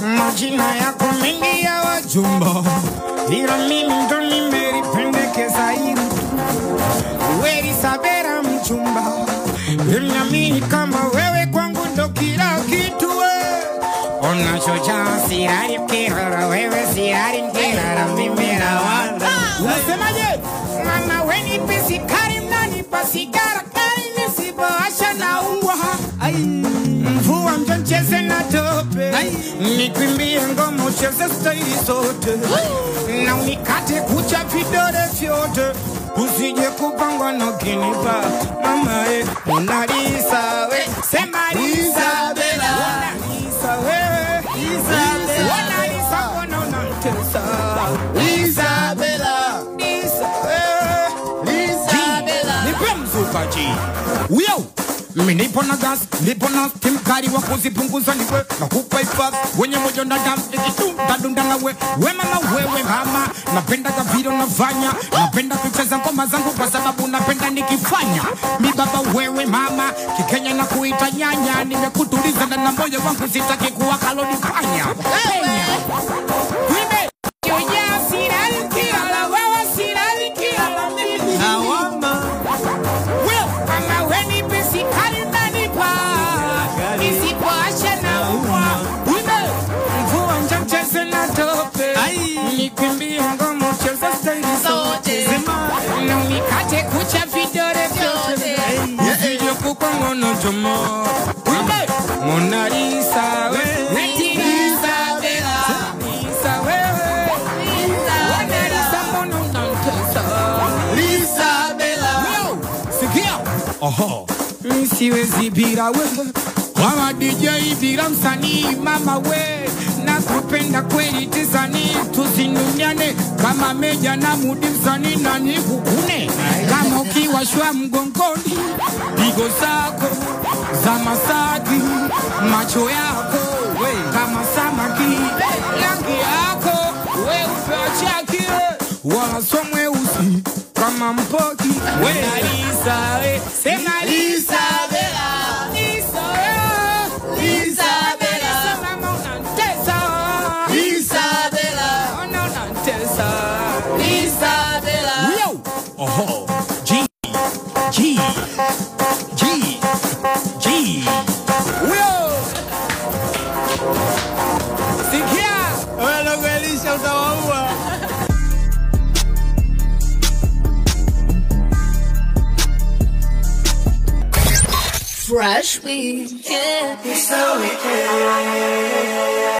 Majina yako mengi ya wajumba, ila mimi ndo nimelipendekeza hili. Wewe Isabela mchumba, ninaamini kama wewe kwangu ndo kila kitu. Unachocha sirari mkirara, wewe sirari mkirara, mimi na wanda. Unasemaje? Mama we nipe sikari, mnanipa sigara kari, nisipoasha na ungwa. Mvua mcheze na tope, nikwimbie ngoma ucheze staili zote, na unikate kucha vidole vyote, usije kupangwa na kinipa. Mama Mona Lisa we, sema Isabela, Mona Lisa we, Isabela, Mona Lisa kona unantesa, Isabela, Isabela, nipe mzuka ji. Uyo mimi nipo na gas, nipo na steam kari wa kuzipunguza niwe na kupa ifas wenye mojo na dam dadunda na we mama wewe mama, napenda kaviro nafanya, napenda kucheza ngoma zangu kwa sababu napenda nikifanya. Mi baba wewe mama, kikenya na kuita nyanya, nimekutuliza na moyo wangu sitaki kuwa kaloni panya. Wimbe yonya sirali kiala, wewe sirali kiala mimi hawama. Well, mama we nipe sikari nanipa, nisipoasha na uwa. Wimbe mvua mcheze na tope, nikwimbie ngoma ucheze staili zote, na unikate kucha vidole vyote, usije kupangwa na jamaa. Wimbe Mona Lisa we, Isabela, Lisa wewe, Mona Lisa mbona unantesa, Isabela. Sikia, oho, siwezi bila wewe, kama DJ bila msanii. Mama we, nakupenda kweli tisani, tusinunyane kama Meja na Mudi msanii na nikukune. Kama ukiwa shwa mgongoni, pigo zako za Masaki, macho yako we kama samaki, rangi yako we upachaki, wala somwe usi kama mpoki. Mona Lisa we, sema Isabela, Isabela, mama unantesa, Isabela, unantesa, Isabela. Yo, oho, G. Yo, sikia, wewe ungelisha utawaua. Fresh weed, yeah, it's so wicked.